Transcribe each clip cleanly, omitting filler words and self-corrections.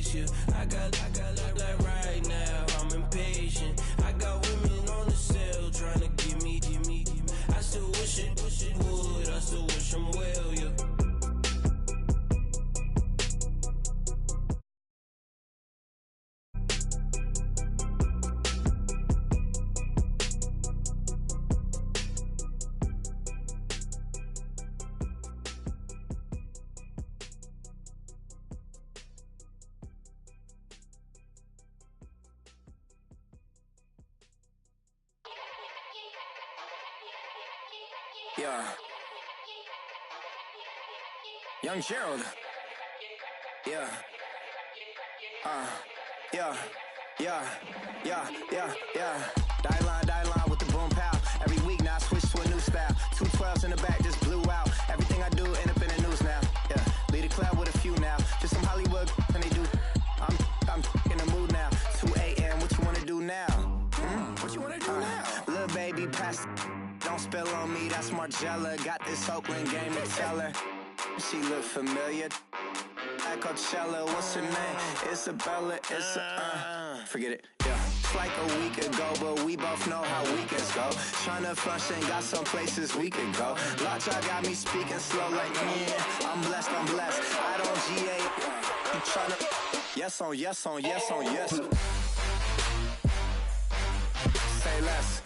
face you. I got like right now, I'm impatient. I got women on the cell trying to give me. I still wish it would, I still wish I'm well, yeah. Yeah. Young Gerald. Yeah. Yeah. Die line with the boom pow. Every week now I switch to a new style. 212s in the back just blew out. Everything I do end up in the news now. Yeah. Lead a club with a few now. Just some Hollywood and they do. I'm in the mood now. 2 a.m. What you wanna do now? What you wanna do now? Little baby pass. Don't spill on me, that's Margella. Got this Oakland game to tell her. She look familiar. At Coachella, what's her name? Isabella, forget it, yeah. It's like a week ago, but we both know how weekends go. Tryna function, got some places we could go. Lockjaw got me speaking slow like, yeah, I'm blessed. I don't GA, you tryna, yes on yes. Say less.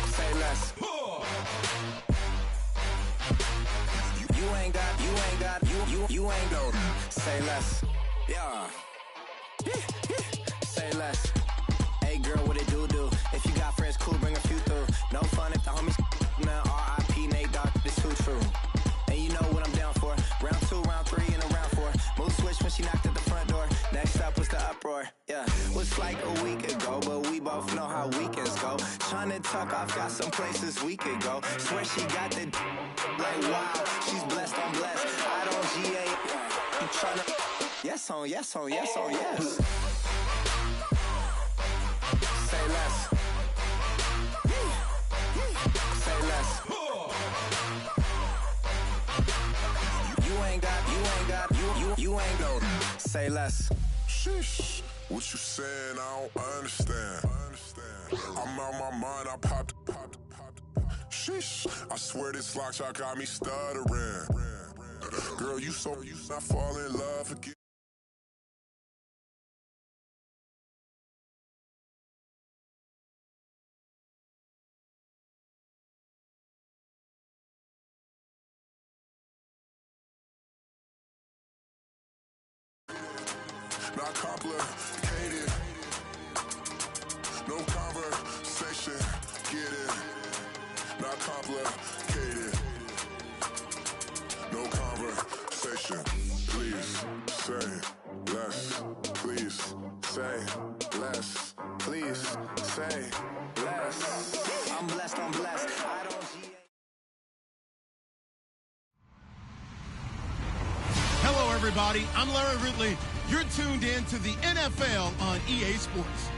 Say less. You ain't go. Say less. Yeah. Say less. Hey girl, what it do? If you got friends, cool, bring a few through. No fun if the homies now. R.I.P. Nate Dogg, this too true. And you know what I'm down for. Round 2, round 3, and a round 4. Mood switch when she knocked at the front door. Next up was the uproar. Yeah, was like a week ago, but we both know how weekends go. Tryna tuck off, got some places we could go. Swear she got the like wow, she's blessed, I'm blessed. I don't GA, you tryna yes on yes. Say less. Say less. You ain't go. Say less. Sheesh. What you saying? I don't understand. I'm out my mind. I popped. Sheesh. I swear this lockjaw got me stuttering. Girl, you not fall in love again. Not complicated. No conversation. Get it. Not complicated. No conversation. Please say less. Please say less. Please say less. I'm blessed. I don't GA. Hello, everybody. I'm Larry Ridley. You're tuned in to the NFL on EA Sports.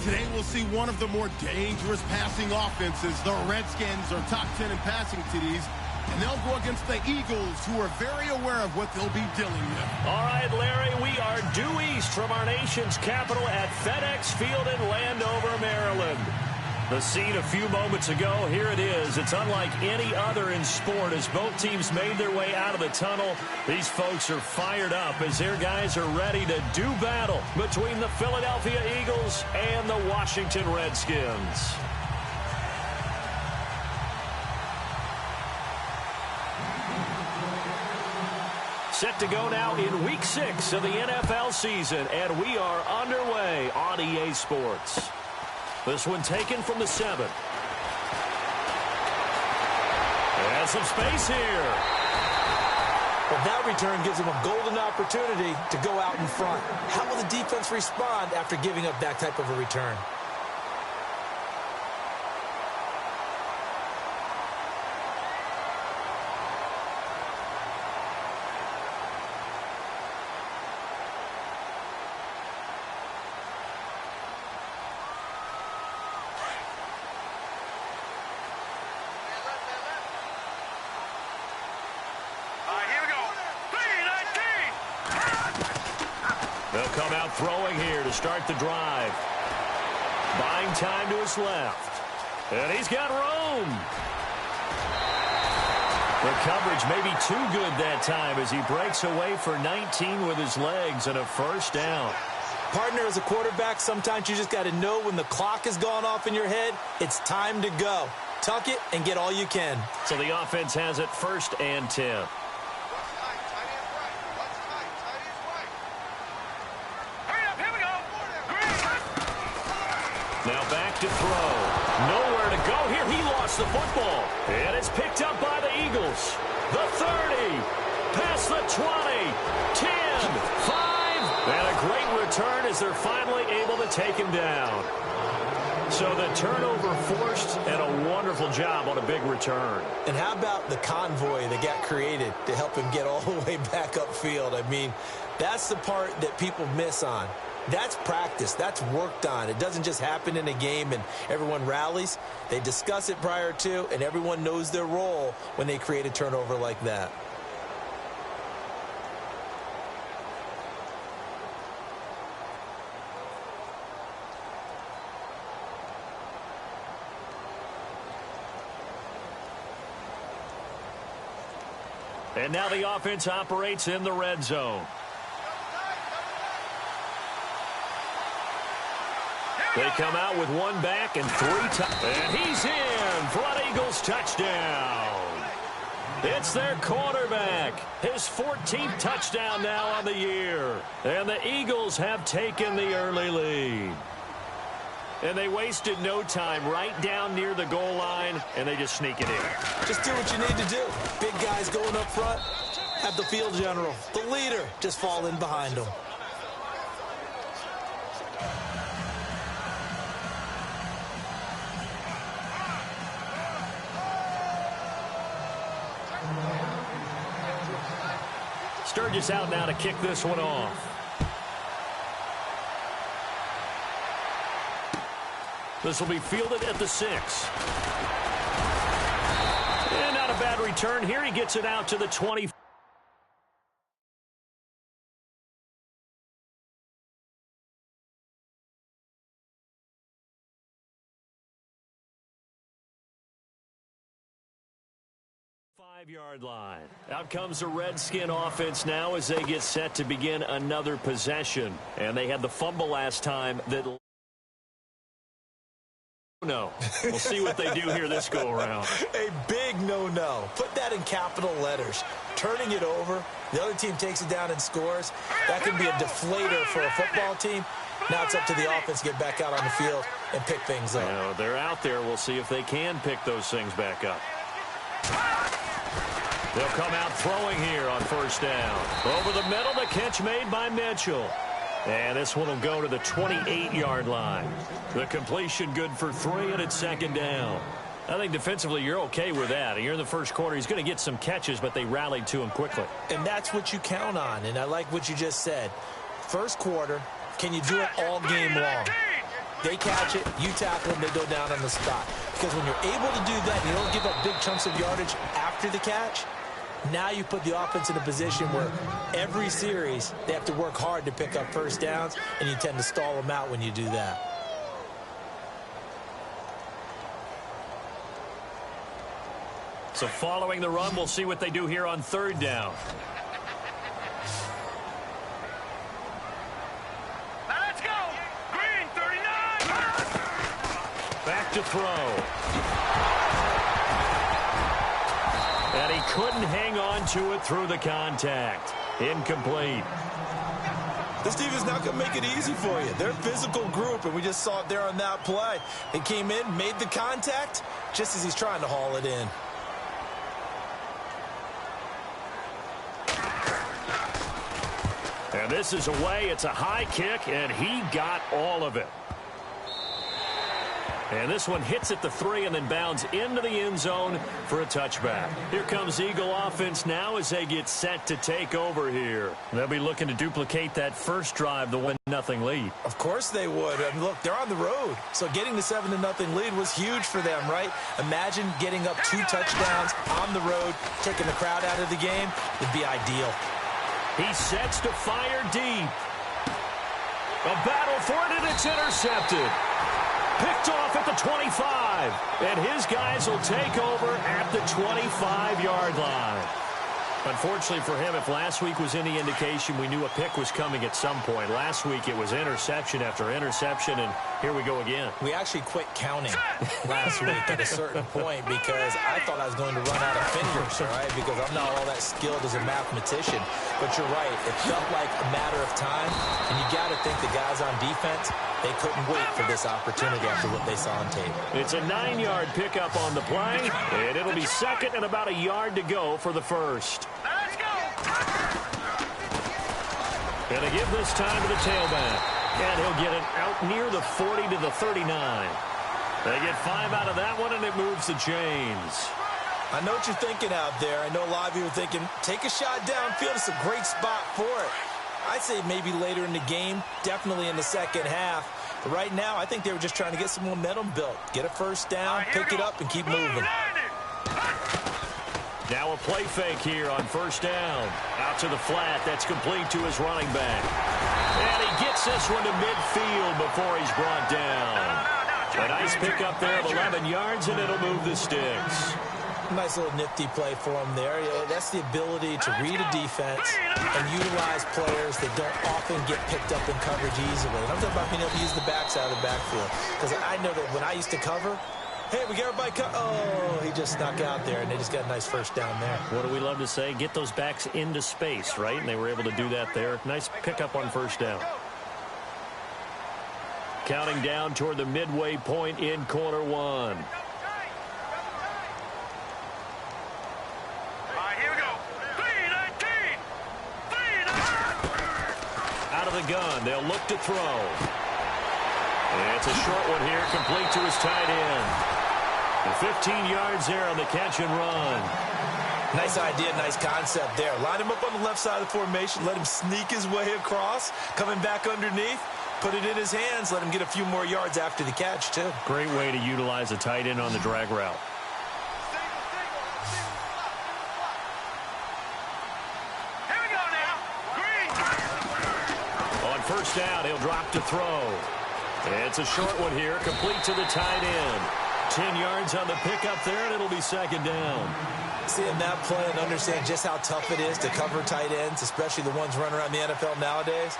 Today, we'll see one of the more dangerous passing offenses. The Redskins are top 10 in passing TDs, and they'll go against the Eagles, who are very aware of what they'll be dealing with. All right, Larry, we are due east from our nation's capital at FedEx Field in Landover, Maryland. The scene a few moments ago, here it is. It's unlike any other in sport as both teams made their way out of the tunnel. These folks are fired up as their guys are ready to do battle between the Philadelphia Eagles and the Washington Redskins. Set to go now in Week 6 of the NFL season, and we are underway on EA Sports. This one taken from the 7. And some space here. But that return gives them a golden opportunity to go out in front. How will the defense respond after giving up that type of a return? Here we go. 3, 19. They'll come out throwing here to start the drive. Buying time to his left. And he's got room. The coverage may be too good that time as he breaks away for 19 with his legs and a first down. Partner, as a quarterback, sometimes you just got to know when the clock has gone off in your head, it's time to go. Tuck it and get all you can. So the offense has it 1st and 10. Now back to throw. Nowhere to go here. He lost the football. And it's picked up by the Eagles. The 30. Past the 20. 10. 5. And a great return as they're finally able to take him down. So the turnover forced and a wonderful job on a big return. And how about the convoy that got created to help him get all the way back upfield? I mean, that's the part that people miss on. That's practice. That's worked on. It doesn't just happen in a game and everyone rallies. They discuss it prior to, and everyone knows their role when they create a turnover like that. And now the offense operates in the red zone. They come out with one back and 3 and he's in for an Eagles touchdown. It's their quarterback. His 14th touchdown now on the year. And the Eagles have taken the early lead. And they wasted no time right down near the goal line, and they just sneak it in. Just do what you need to do. Big guys going up front. Have the field general, the leader, just fall in behind them. Sturgis out now to kick this one off. This will be fielded at the 6. And not a bad return here. He gets it out to the 20. Five-yard line. Out comes the Redskin offense now as they get set to begin another possession. And they had the fumble last time that... No. We'll see what they do here this go-around. A big no-no. Put that in capital letters. Turning it over, the other team takes it down and scores. That can be a deflator for a football team. Now it's up to the offense to get back out on the field and pick things up. You know, they're out there. We'll see if they can pick those things back up. They'll come out throwing here on first down. Over the middle, the catch made by Mitchell. And this one will go to the 28-yard line. The completion good for 3, and it's 2nd down. I think defensively you're okay with that. You're in the first quarter. He's going to get some catches, but they rallied to him quickly. And that's what you count on, and I like what you just said. First quarter, can you do it all game long? They catch it, you tackle them, they go down on the spot. Because when you're able to do that, you don't give up big chunks of yardage after the catch. Now you put the offense in a position where every series they have to work hard to pick up first downs, and you tend to stall them out when you do that. So following the run, we'll see what they do here on 3rd down. Let's go! Green, 39! Back to throw. And he couldn't hang on to it through the contact. Incomplete. This team is not going to make it easy for you. They're a physical group, and we just saw it there on that play. They came in, made the contact, just as he's trying to haul it in. And this is away. It's a high kick, and he got all of it. And this one hits at the 3 and then bounds into the end zone for a touchback. Here comes Eagle offense now as they get set to take over here. They'll be looking to duplicate that first drive, the 1-0 lead. Of course they would. I mean, look, they're on the road. So getting the 7-0 lead was huge for them, right? Imagine getting up 2 touchdowns on the road, taking the crowd out of the game. Would be ideal. He sets to fire deep. A battle for it, and it's intercepted. Picked off at the 25. And his guys will take over at the 25-yard line. Unfortunately for him, if last week was any indication, we knew a pick was coming at some point. Last week it was interception after interception, and here we go again. We actually quit counting last week at a certain point because I thought I was going to run out of fingers, all right, because I'm not all that skilled as a mathematician. But you're right. It felt like a matter of time, and you got to think the guys on defense, they couldn't wait for this opportunity after what they saw on tape. It's a 9-yard pickup on the play, and it'll be second and about a yard to go for the first. Let's go! Gonna give this time to the tailback. And he'll get it out near the 40 to the 39. They get 5 out of that one, and it moves the chains. I know what you're thinking out there. I know a lot of you are thinking, take a shot downfield. It's a great spot for it. I'd say maybe later in the game, definitely in the second half. But right now, I think they were just trying to get some momentum built. Get a first down, pick it up, and keep moving. Now a play fake here on first down. Out to the flat. That's complete to his running back. And he gets this one to midfield before he's brought down. A nice pickup there of 11 yards, and it'll move the sticks. Nice little nifty play for him there. That's the ability to read a defense and utilize players that don't often get picked up in coverage easily. And I'm talking about being able to use the backside of the backfield. Because I know that when I used to cover, hey, we got everybody oh, he just snuck out there, and they just got a nice first down there. What do we love to say? Get those backs into space, right? And they were able to do that there. Nice pickup on first down. Counting down toward the midway point in quarter one. Out of the gun, they'll look to throw. And it's a short one here, complete to his tight end. And 15 yards there on the catch and run. Nice idea, nice concept there. Line him up on the left side of the formation, let him sneak his way across, coming back underneath, put it in his hands, let him get a few more yards after the catch, too. Great way to utilize a tight end on the drag route. First down, he'll drop to throw. It's a short one here, complete to the tight end. 10 yards on the pickup there, and it'll be second down. Seeing that play and understand just how tough it is to cover tight ends, especially the ones running around the NFL nowadays,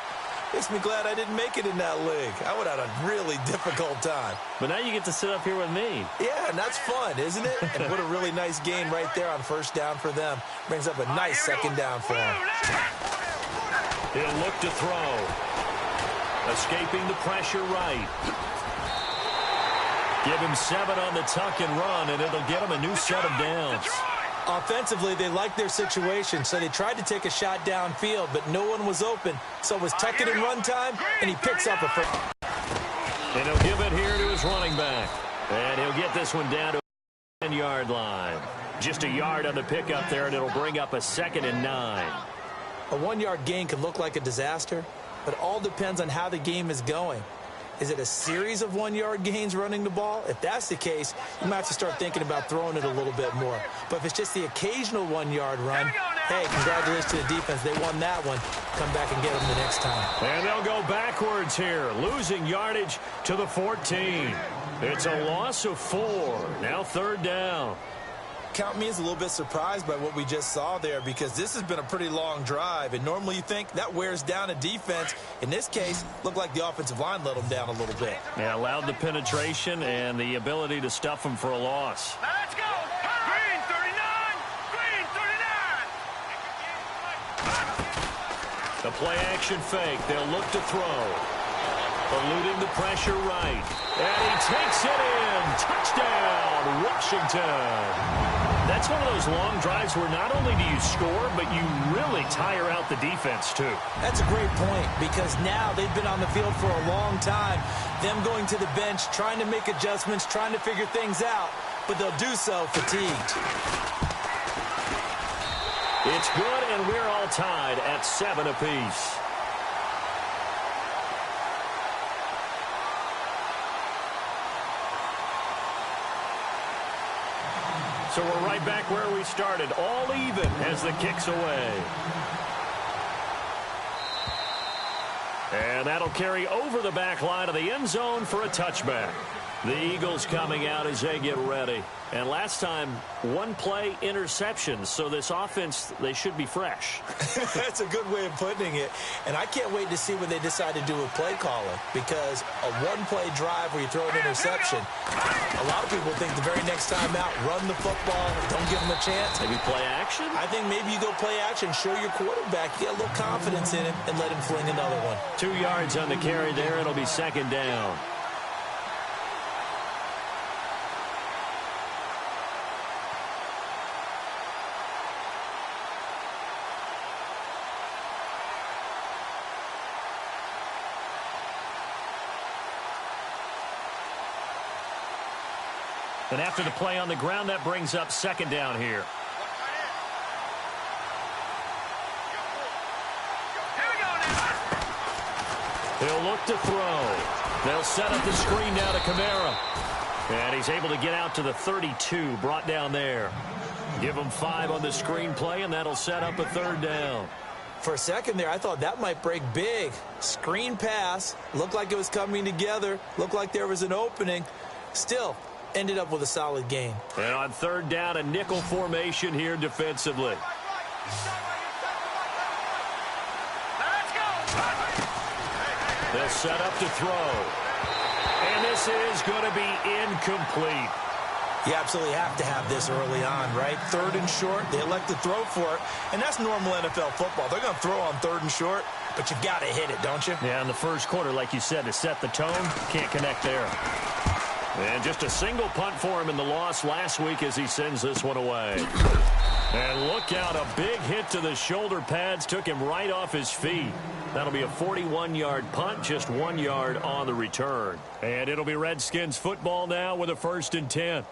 makes me glad I didn't make it in that league. I would have had a really difficult time. But now you get to sit up here with me. Yeah, and that's fun, isn't it? And what a really nice game right there on first down for them. Brings up a nice second down for them. He'll look to throw. Escaping the pressure right. Give him 7 on the tuck and run, and it'll get him a new set of downs. Offensively, they liked their situation, so they tried to take a shot downfield, but no one was open. So it was tuck it and run time, and he picks up a first. And he'll give it here to his running back. And he'll get this one down to the 10-yard line. Just a yard on the pickup there, and it'll bring up a 2nd and 9. A 1-yard gain can look like a disaster, but it all depends on how the game is going. Is it a series of 1-yard gains running the ball? If that's the case, you might have to start thinking about throwing it a little bit more. But if it's just the occasional 1-yard run, hey, congratulations to the defense. They won that one. Come back and get them the next time. And they'll go backwards here, losing yardage to the 14. It's a loss of 4. Now 3rd down. Count me as a little bit surprised by what we just saw there, because this has been a pretty long drive, and normally you think that wears down a defense. In this case, looked like the offensive line let them down a little bit. Yeah, allowed the penetration and the ability to stuff them for a loss. Let's go! Green 39! Green 39! The play action fake. They'll look to throw. Eluding the pressure right. And he takes it in. Touchdown, Washington. That's one of those long drives where not only do you score, but you really tire out the defense, too. That's a great point, because now they've been on the field for a long time. Them going to the bench, trying to make adjustments, trying to figure things out, but they'll do so fatigued. It's good, and we're all tied at 7 apiece. So we're right back where we started, all even as the kick's away. And that'll carry over the back line of the end zone for a touchback. The Eagles coming out as they get ready. And last time, one-play interceptions. So this offense, they should be fresh. That's a good way of putting it. And I can't wait to see what they decide to do with play calling. Because a one-play drive where you throw an interception, a lot of people think the very next time out, run the football, don't give them a chance. Maybe play action? I think maybe you go play action, show your quarterback, get a little confidence in him, and let him fling another one. 2 yards on the carry there. It'll be second down. And after the play on the ground, that brings up second down here. He'll look to throw. They'll set up the screen down to Kamara. And he's able to get out to the 32, brought down there. Give him 5 on the screen play, and that'll set up a third down. For a second there, I thought that might break big. Screen pass. Looked like it was coming together. Looked like there was an opening. Still, ended up with a solid gain. And on third down, a nickel formation here defensively. They'll set up to throw. And this is going to be incomplete. You absolutely have to have this early on, right? Third and short, they elect to throw for it. And that's normal NFL football. They're going to throw on third and short, but you've got to hit it, don't you? Yeah, in the first quarter, like you said, to set the tone, can't connect there. And just a single punt for him in the loss last week as he sends this one away. And look out, a big hit to the shoulder pads took him right off his feet. That'll be a 41-yard punt, just 1 yard on the return. And it'll be Redskins football now with a 1st and 10.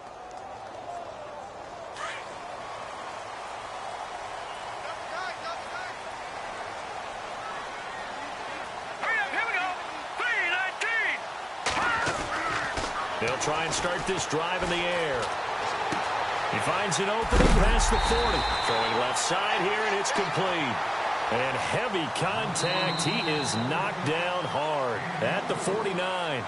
They'll try and start this drive in the air. He finds an opening past the 40. Throwing left side here, and it's complete. And heavy contact. He is knocked down hard at the 49.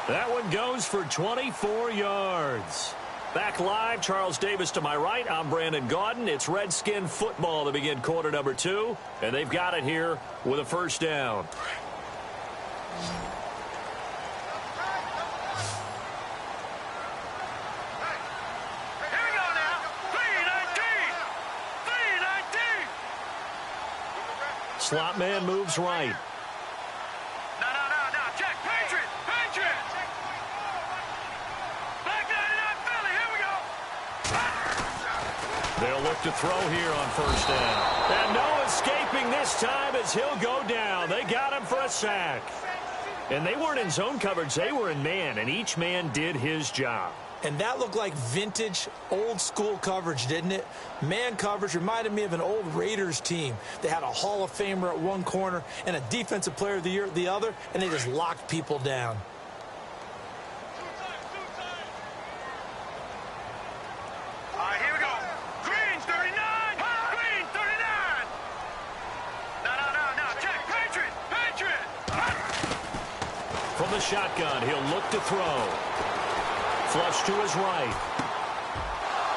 That one goes for 24 yards. Back live, Charles Davis to my right. I'm Brandon Gaudin. It's Redskin football to begin quarter number 2. And they've got it here with a 1st down. Slot man moves right. No. Check. Patriot. Black 99 Philly. Here we go. They'll look to throw here on 1st down. And no escaping this time as he'll go down. They got him for a sack. And they weren't in zone coverage. They were in man, and each man did his job. And that looked like vintage, old-school coverage, didn't it? Man coverage reminded me of an old Raiders team. They had a Hall of Famer at one corner and a Defensive Player of the Year at the other, and they just locked people down. All right, here we go. Green 39. Green 39. No. Check. Patriot. From the shotgun, he'll look to throw. Flush to his right.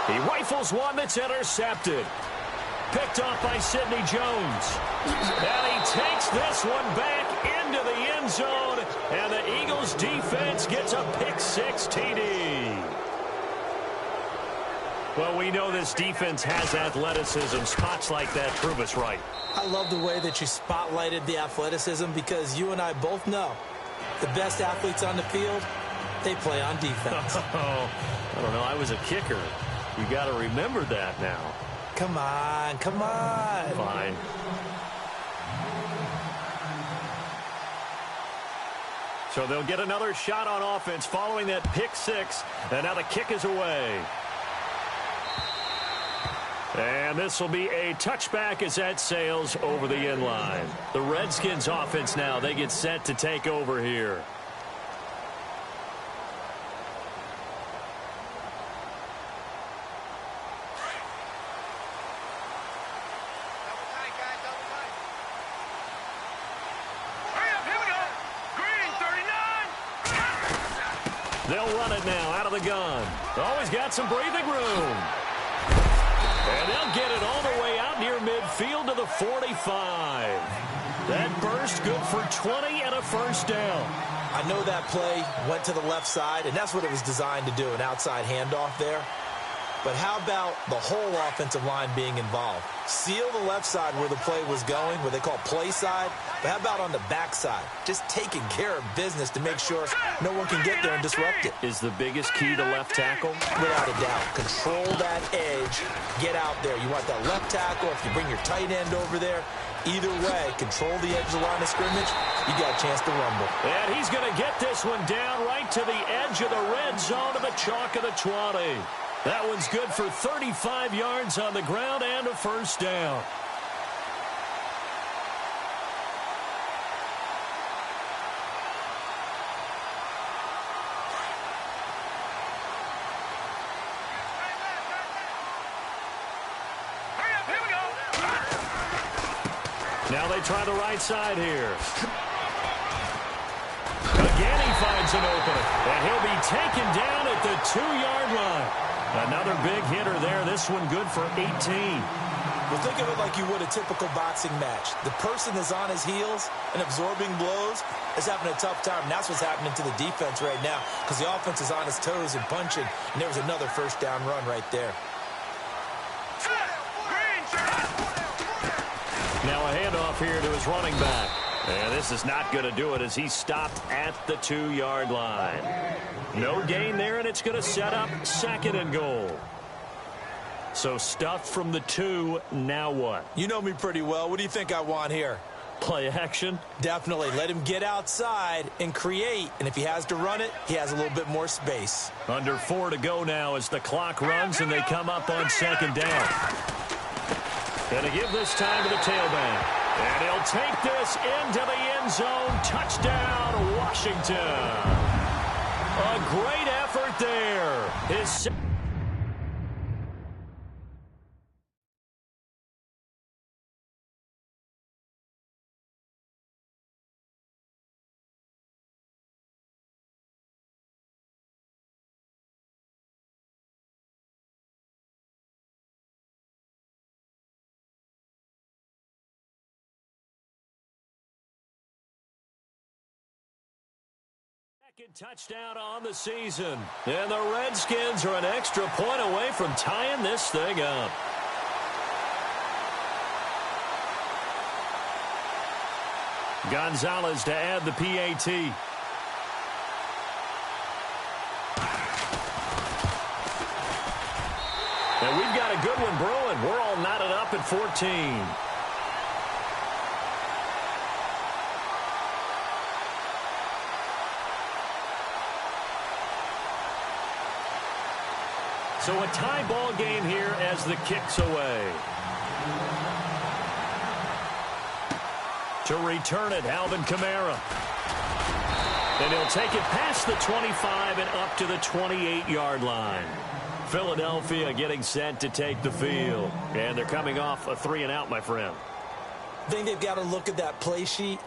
He rifles one that's intercepted. Picked off by Sidney Jones. And he takes this one back into the end zone. And the Eagles defense gets a pick-6 TD. Well, we know this defense has athleticism. Spots like that prove us right. I love the way that you spotlighted the athleticism because you and I both know the best athletes on the field, they play on defense. Oh, I don't know. I was a kicker. You got to remember that now. Come on. Fine. So they'll get another shot on offense following that pick-6. And now the kick is away. And this will be a touchback as that sails over the end line. The Redskins offense now, they get set to take over here. Hurry up, here They'll run it now out of the gun. Always got some breathing room. And they'll get it all the way out near midfield to the 45. That burst good for 20 and a first down. I know that play went to the left side, and that's what it was designed to do, an outside handoff there. But how about the whole offensive line being involved? Seal the left side where the play was going, what they call play side. But how about on the back side? Just taking care of business to make sure no one can get there and disrupt it. Is the biggest key to left tackle? Without a doubt. Control that edge. Get out there. You want that left tackle. If you bring your tight end over there, either way, control the edge of the line of scrimmage, you got a chance to rumble. And he's going to get this one down right to the edge of the red zone of the chalk of the 20. That one's good for 35 yards on the ground and a first down. Here we go. Now they try the right side here. Again, he finds an opening, and he'll be taken down at the 2-yard line. Another big hitter there. This one good for 18. Well, think of it like you would a typical boxing match. The person that's on his heels and absorbing blows is having a tough time. And that's what's happening to the defense right now because the offense is on his toes and punching, and there was another first down run right there. Now a handoff here to his running back. And this is not going to do it as he's stopped at the 2-yard line. No gain there, and it's going to set up 2nd and goal. So stuffed from the 2, now what? You know me pretty well. What do you think I want here? Play action? Definitely. Let him get outside and create. And if he has to run it, he has a little bit more space. Under 4 to go now as the clock runs and they come up on 2nd down. Going to give this time to the tailback. And he'll take this into the end zone. Touchdown, Washington. A great effort there. His second touchdown on the season. And the Redskins are an extra point away from tying this thing up. Gonzalez to add the PAT. And we've got a good one brewing. We're all knotted up at 14. So a tie ball game here as the kick's away. To return it, Alvin Kamara. And he'll take it past the 25 and up to the 28-yard line. Philadelphia getting set to take the field. And they're coming off a 3-and-out, my friend. I think they've got to look at that play sheet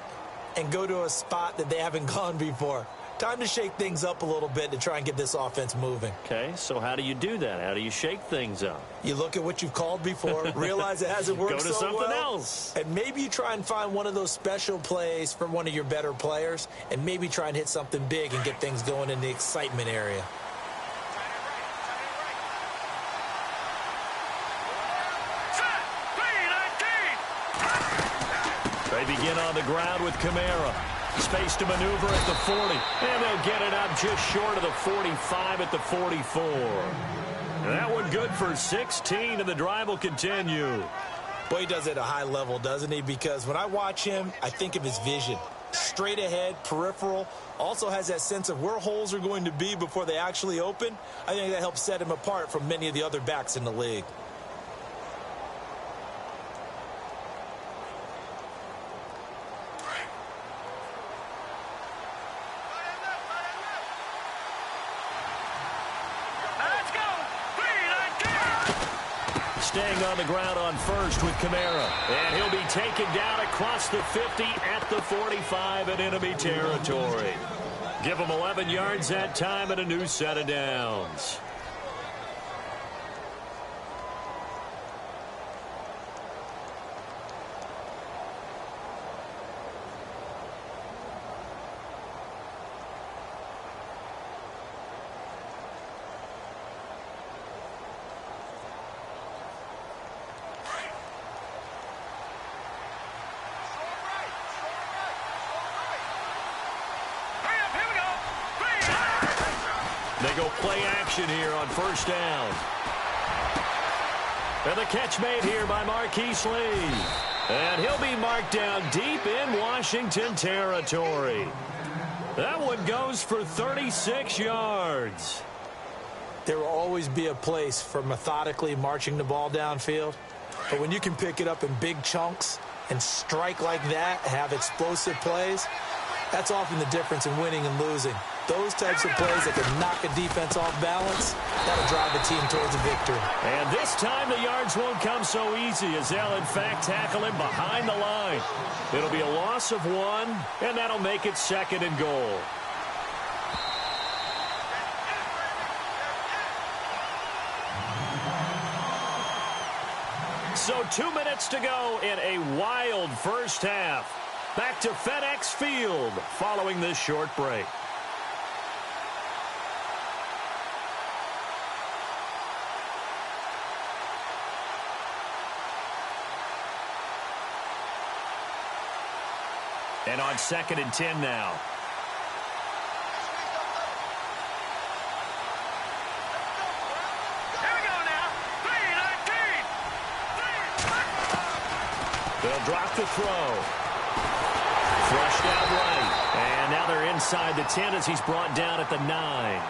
and go to a spot that they haven't gone before. Time to shake things up a little bit to try and get this offense moving. Okay, so how do you do that? How do you shake things up? You look at what you've called before, realize it hasn't worked so well. Go to something else. And maybe you try and find one of those special plays from one of your better players, and maybe try and hit something big and get things going in the excitement area. They begin on the ground with Kamara. Space to maneuver at the 40. And they'll get it up just short of the 45 at the 44. And that one good for 16, and the drive will continue. Boy, he does it at a high level, doesn't he? Because when I watch him, I think of his vision. Straight ahead, peripheral. Also has that sense of where holes are going to be before they actually open. I think that helps set him apart from many of the other backs in the league. Staying on the ground on first with Kamara. And he'll be taken down across the 50 at the 45 in enemy territory. Give them 11 yards that time and a new set of downs. They go play action here on first down. And the catch made here by Marquise Lee. And he'll be marked down deep in Washington territory. That one goes for 36 yards. There will always be a place for methodically marching the ball downfield. But when you can pick it up in big chunks and strike like that, have explosive plays, that's often the difference in winning and losing. Those types of plays that can knock a defense off balance, that'll drive the team towards a victory. And this time the yards won't come so easy as they'll in fact tackle him behind the line. It'll be a loss of 1, and that'll make it 2nd and goal. So 2 minutes to go in a wild first half. Back to FedEx Field following this short break. And on 2nd and 10 now. Here we go now. 3-19. They'll drop the throw. Flushed out right. And now they're inside the 10 as he's brought down at the 9.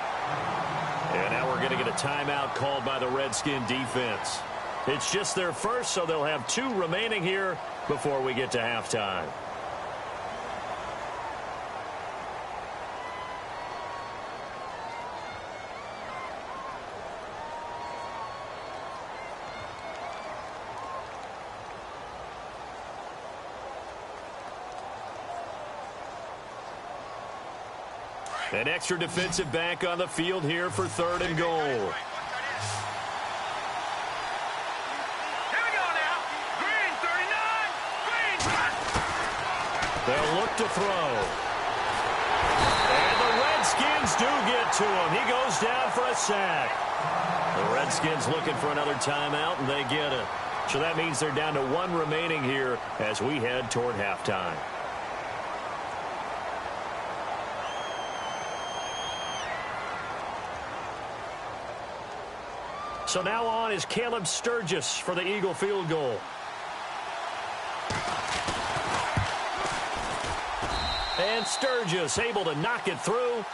And now we're going to get a timeout called by the Redskin defense. It's just their first, so they'll have 2 remaining here before we get to halftime. An extra defensive back on the field here for 3rd and goal. Here we go now. Green, 39. Green. They'll look to throw. And the Redskins do get to him. He goes down for a sack. The Redskins looking for another timeout, and they get it. So that means they're down to 1 remaining here as we head toward halftime. So now on is Caleb Sturgis for the Eagle field goal. And Sturgis able to knock it through.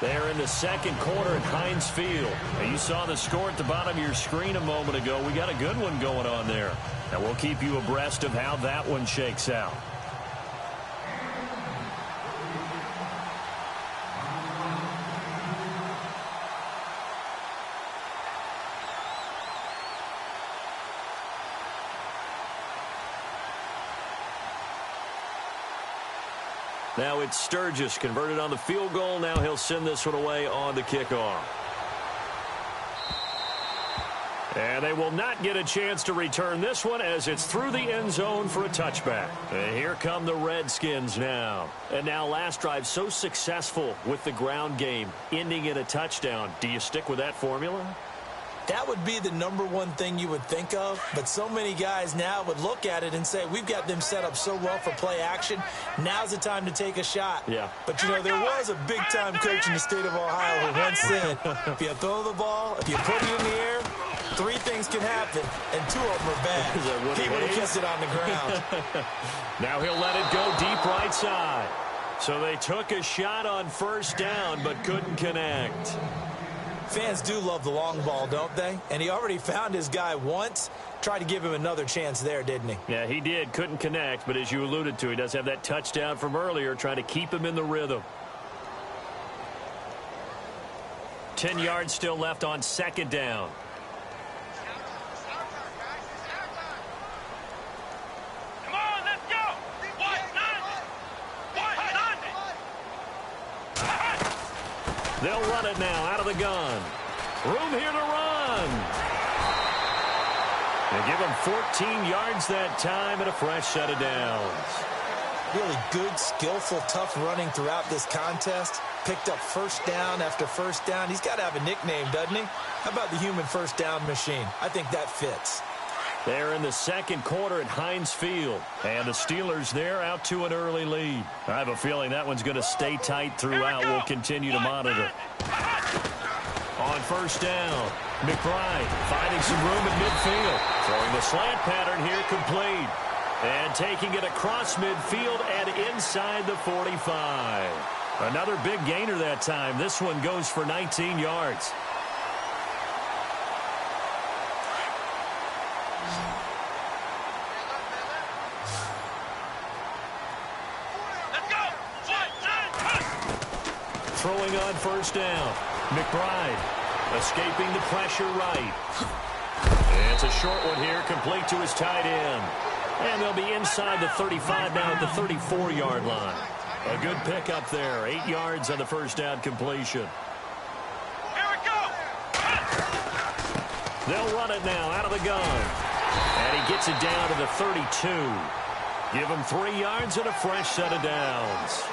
They're in the 2nd quarter at Heinz Field. Now, you saw the score at the bottom of your screen a moment ago. We got a good one going on there. And we'll keep you abreast of how that one shakes out. Now it's Sturgis converted on the field goal. Now he'll send this one away on the kickoff. And they will not get a chance to return this one as it's through the end zone for a touchback. And here come the Redskins now. And now last drive so successful with the ground game, ending in a touchdown. Do you stick with that formula? That would be the #1 thing you would think of, but so many guys now would look at it and say, we've got them set up so well for play action, now's the time to take a shot. Yeah. But, you know, there was a big-time coach in the state of Ohio who once said, if you throw the ball, if you put it in the air, 3 things can happen, and 2 of them are bad. He would have kept it on the ground. Now he'll let it go deep right side. So they took a shot on first down, but couldn't connect. Fans do love the long ball, don't they? And he already found his guy once. Tried to give him another chance there, didn't he? Yeah, he did. Couldn't connect, but as you alluded to, he does have that touchdown from earlier, trying to keep him in the rhythm. 10 yards still left on 2nd down. Come on, let's go. What? 90. They'll run it now out of the gun. Room here to run. They give him 14 yards that time and a fresh set of downs. Really good, skillful, tough running throughout this contest. Picked up first down after first down. He's got to have a nickname, doesn't he? How about the human first down machine? I think that fits. They're in the second quarter at Heinz Field. And the Steelers there out to an early lead. I have a feeling that one's going to stay tight throughout. We'll continue to monitor. On first down, McBride finding some room at midfield. Throwing the slant pattern here complete. And taking it across midfield and inside the 45. Another big gainer that time. This one goes for 19 yards. Throwing on first down. McBride escaping the pressure right. And it's a short one here, complete to his tight end. And they'll be inside the 35 now at the 34-yard line. A good pickup there. 8 yards on the first down completion. Here we go. They'll run it now out of the gun. And he gets it down to the 32. Give him 3 yards and a fresh set of downs.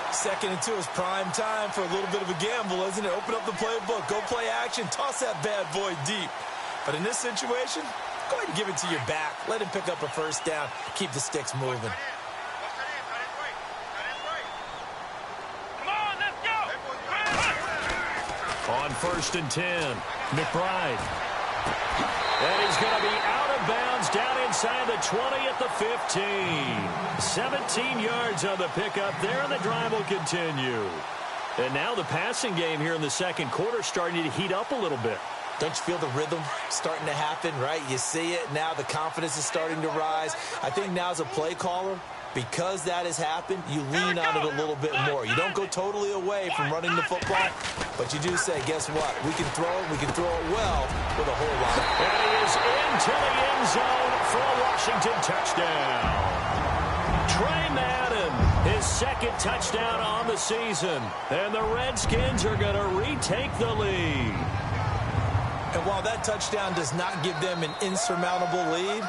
2nd and 2 is prime time for a little bit of a gamble, isn't it? Open up the playbook, go play action, toss that bad boy deep. But in this situation, go ahead and give it to your back. Let him pick up a first down. Keep the sticks moving. Come on, let's go. On 1st and 10, McBride. And he's going to be out of bounds down inside the 20 at the 15. 17 yards on the pickup there, and the drive will continue. And now the passing game here in the second quarter starting to heat up a little bit. Don't you feel the rhythm starting to happen, right? You see it. Now the confidence is starting to rise. I think now as a play caller, because that has happened, you lean on it a little bit more. You don't go totally away from running the football, but you do say, guess what? We can throw it. We can throw it well with a whole lot. And he is into the end zone for a Washington touchdown. Trey Madden, his 2nd touchdown on the season. And the Redskins are going to retake the lead. And while that touchdown does not give them an insurmountable lead,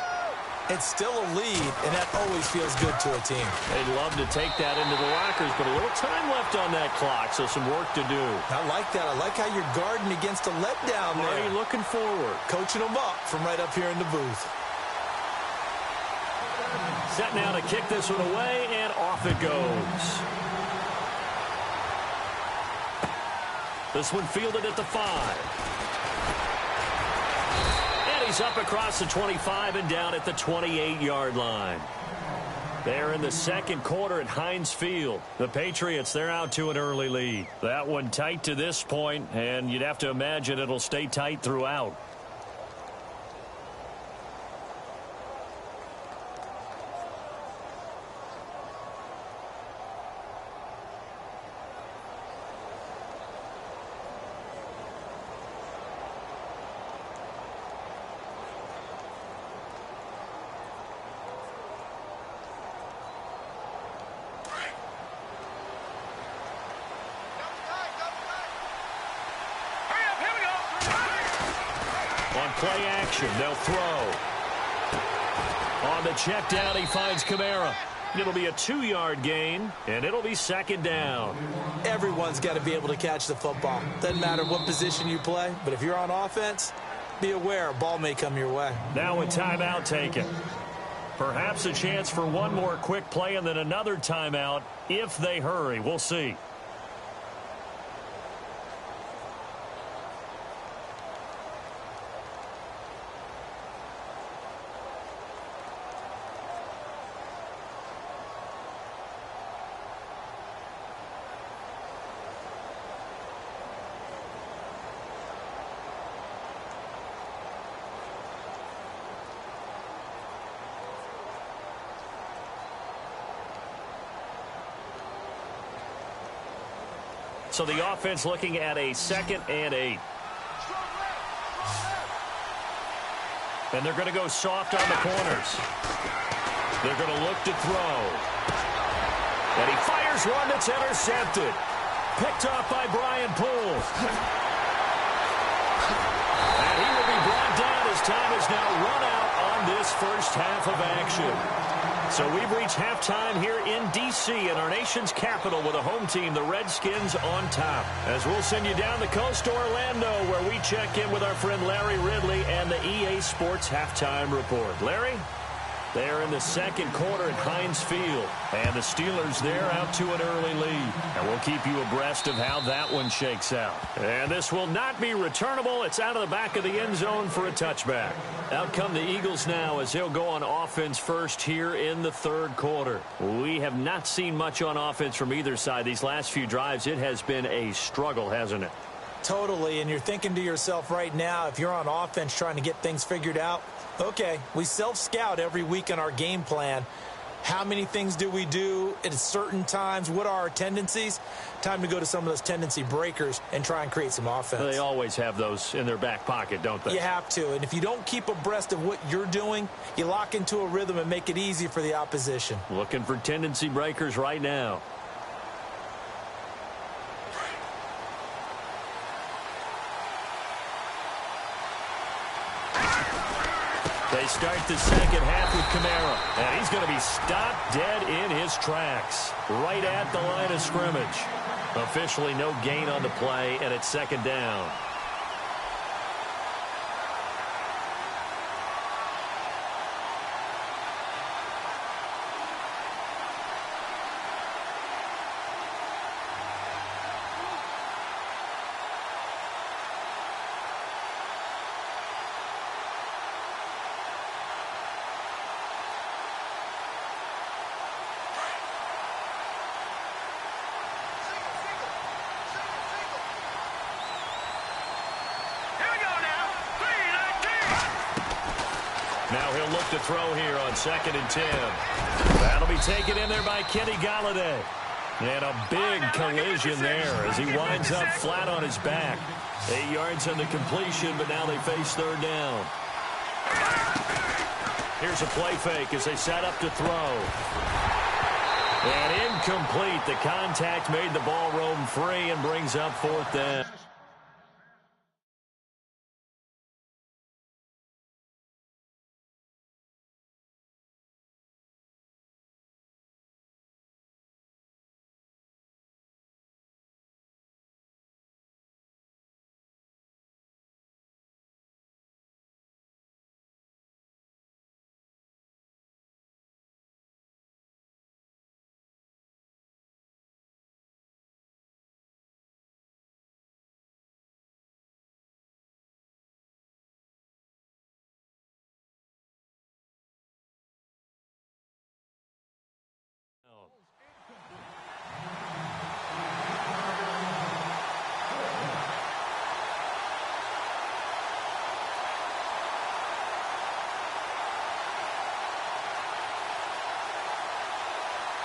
it's still a lead, and that always feels good to a team. They'd love to take that into the lockers, but a little time left on that clock, so some work to do. I like that. I like how you're guarding against a letdown there. Are you looking forward? Coaching them up from right up here in the booth. Set now to kick this one away, and off it goes. This one fielded at the 5. He's up across the 25 and down at the 28-yard line. They're in the second quarter at Heinz Field. The Patriots, they're out to an early lead. That one tight to this point, and you'd have to imagine it'll stay tight throughout. Play action. They'll throw. On the check down, he finds Kamara. It'll be a 2-yard gain, and it'll be 2nd down. Everyone's got to be able to catch the football. Doesn't matter what position you play, but if you're on offense, be aware a ball may come your way. Now a timeout taken. Perhaps a chance for one more quick play and then another timeout if they hurry. We'll see. So the offense looking at a 2nd and 8. And they're going to go soft on the corners. They're going to look to throw. And he fires one that's intercepted. Picked off by Brian Poole. And he will be brought down as time is now run out on this first half of action. So we've reached halftime here in D.C. in our nation's capital with a home team, the Redskins, on top. As we'll send you down the coast to Orlando, where we check in with our friend Larry Ridley and the EA Sports Halftime Report. Larry? They're in the second quarter at Heinz Field. And the Steelers there out to an early lead. And we'll keep you abreast of how that one shakes out. And this will not be returnable. It's out of the back of the end zone for a touchback. Out come the Eagles now as they'll go on offense first here in the third quarter. We have not seen much on offense from either side. These last few drives, it has been a struggle, hasn't it? Totally, and you're thinking to yourself right now, if you're on offense trying to get things figured out, okay, we self-scout every week in our game plan. How many things do we do at certain times? What are our tendencies? Time to go to some of those tendency breakers and try and create some offense. They always have those in their back pocket, don't they? You have to, and if you don't keep abreast of what you're doing, you lock into a rhythm and make it easy for the opposition. Looking for tendency breakers right now. They start the second half with Kamara, and he's going to be stopped dead in his tracks, right at the line of scrimmage. Officially no gain on the play, and it's second down. Now he'll look to throw here on 2nd and 10. That'll be taken in there by Kenny Golladay. And a big collision there as he winds up flat on his back. 8 yards on the completion, but now they face third down. Here's a play fake as they set up to throw. And incomplete. The contact made the ball roam free and brings up fourth down.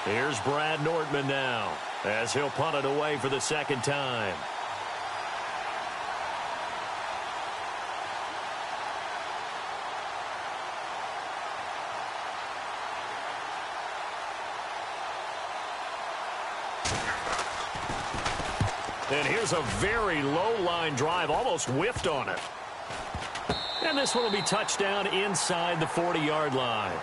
Here's Brad Nordman now as he'll punt it away for the second time. And here's a very low line drive, almost whiffed on it. And this one will be touchdown inside the 40-yard line.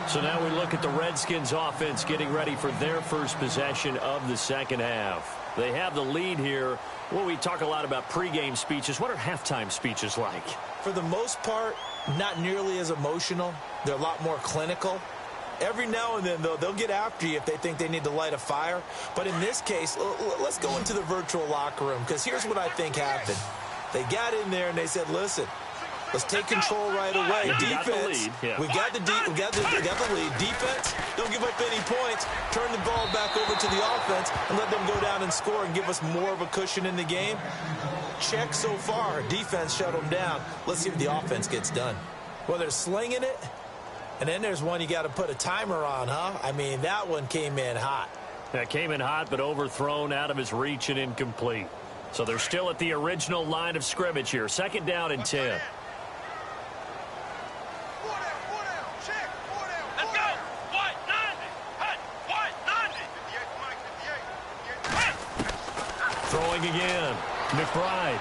So now we look at the Redskins offense getting ready for their first possession of the second half. They have the lead here. Well, we talk a lot about pregame speeches. What are halftime speeches like? For the most part, not nearly as emotional. They're a lot more clinical. Every now and then, though, they'll get after you if they think they need to light a fire. But in this case, let's go into the virtual locker room, because here's what I think happened. They got in there and they said, listen, let's take control right away. Defense, we got the lead. Defense, don't give up any points. Turn the ball back over to the offense and let them go down and score and give us more of a cushion in the game. Check so far. Defense shut them down. Let's see if the offense gets done. Well, they're slinging it. And then there's one you got to put a timer on, huh? I mean, that one came in hot. That came in hot, but overthrown, out of his reach, and incomplete. So they're still at the original line of scrimmage here. Second down and 10. Throwing again. McBride.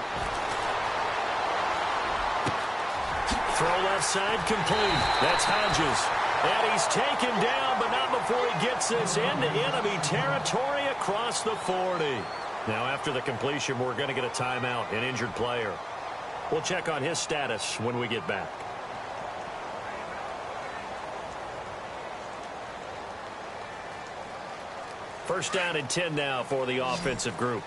Throw left side complete. That's Hodges. And he's taken down, but not before he gets this into enemy territory across the 40. Now, after the completion, we're going to get a timeout, an injured player. We'll check on his status when we get back. First down and 10 now for the offensive group.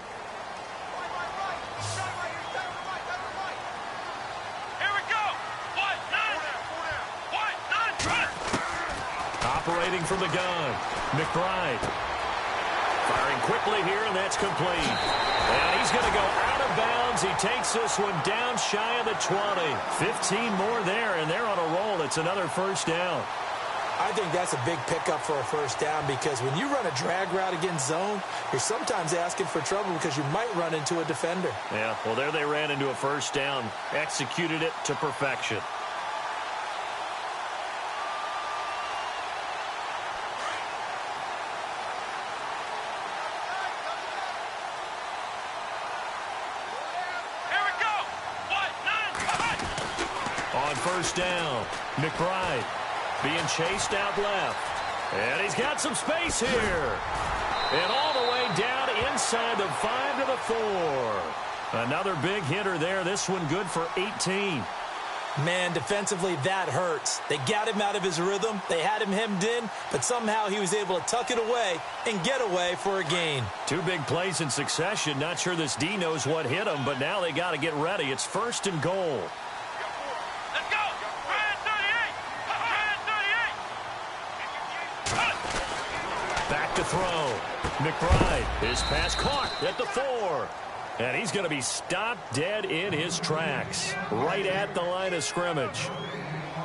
Here we go. Operating from the gun. McBride. Firing quickly here, and that's complete. And he's going to go out of bounds. He takes this one down shy of the 20. 15 more there, and they're on a roll. It's another first down. I think that's a big pickup for a first down because when you run a drag route against zone, you're sometimes asking for trouble because you might run into a defender. Yeah, well, there they ran into a first down. Executed it to perfection. On first down, McBride being chased out left. And he's got some space here. And all the way down inside the 5 to the 4. Another big hitter there. This one good for 18. Man, defensively, that hurts. They got him out of his rhythm. They had him hemmed in, but somehow he was able to tuck it away and get away for a gain. 2 big plays in succession. Not sure this D knows what hit him, but now they got to get ready. It's first and goal. Let's go. Brand 38. Back to throw. McBride. His pass caught at the 4. And he's going to be stopped dead in his tracks. Right at the line of scrimmage.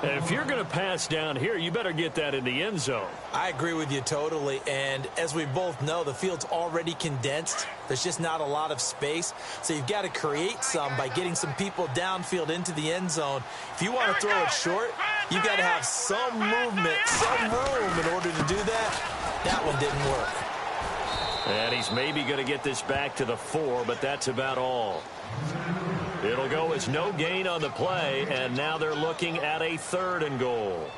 If you're going to pass down here, you better get that in the end zone. I agree with you totally. And as we both know, the field's already condensed. There's just not a lot of space. So you've got to create some by getting some people downfield into the end zone. If you want to throw it short, you've got to have some movement, some room in order to do that. That one didn't work. And he's maybe going to get this back to the 4, but that's about all. It'll go as no gain on the play, and now they're looking at a 3rd and goal.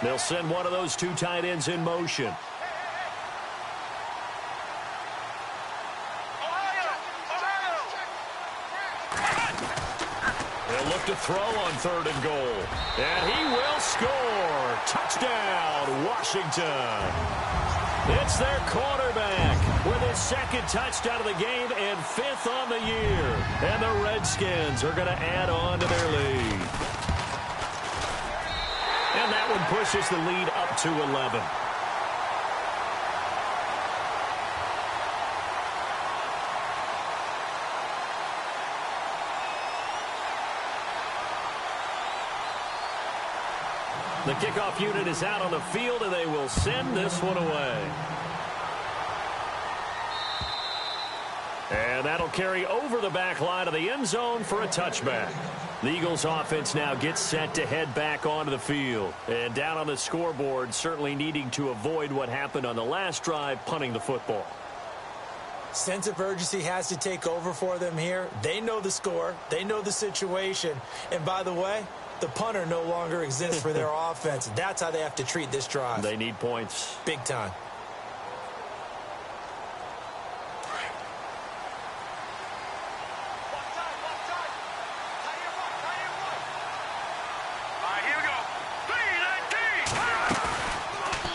They'll send one of those 2 tight ends in motion. They'll look to throw on 3rd and goal. And he will score. Touchdown, Washington. It's their quarterback with his 2nd touchdown of the game and 5th on the year. And the Redskins are going to add on to their lead. And that one pushes the lead up to 11. The kickoff unit is out on the field, and they will send this one away. And that'll carry over the back line of the end zone for a touchback. The Eagles offense now gets set to head back onto the field. And down on the scoreboard, certainly needing to avoid what happened on the last drive, punting the football. Sense of urgency has to take over for them here. They know the score. They know the situation. And by the way, the punter no longer exists for their offense. That's how they have to treat this drive. They need points. Big time.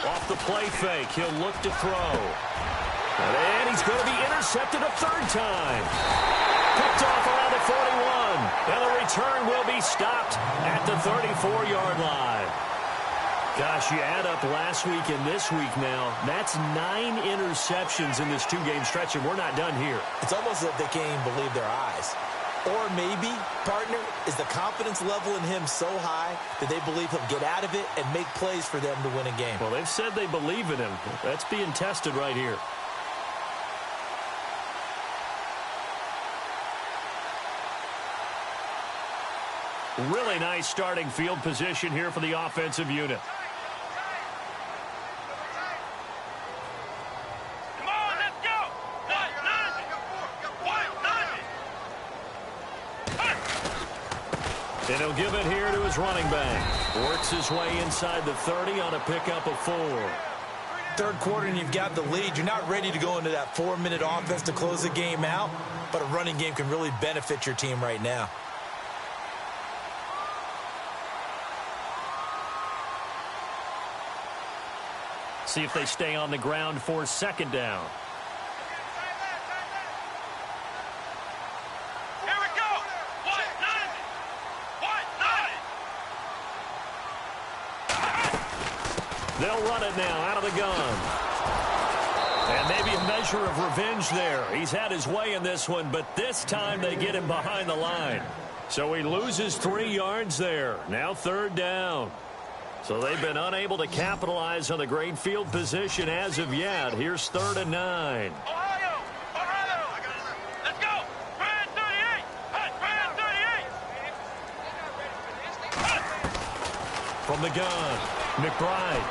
Off the play fake, he'll look to throw. And he's going to be intercepted a 3rd time. Picked off around the 41. And the return will be stopped at the 34-yard line. Gosh, you add up last week and this week now. That's 9 interceptions in this 2-game stretch, and we're not done here. It's almost as if they can't even believe their eyes. Or maybe, partner, is the confidence level in him so high that they believe he'll get out of it and make plays for them to win a game. Well, they've said they believe in him. That's being tested right here. Really nice starting field position here for the offensive unit. Come on, let's go. And he'll give it here to his running back. Works his way inside the 30 on a pickup of 4. Third quarter and you've got the lead. You're not ready to go into that 4-minute offense to close the game out, but a running game can really benefit your team right now. See if they stay on the ground for second down. Here we go. What? They'll run it now out of the gun. And maybe a measure of revenge there. He's had his way in this one, but this time they get him behind the line. So he loses 3 yards there. Now third down. So they've been unable to capitalize on the great field position as of yet. Here's 3rd and 9. Ohio! Let's go! Brand 38! Brand 38! From the gun, McBride.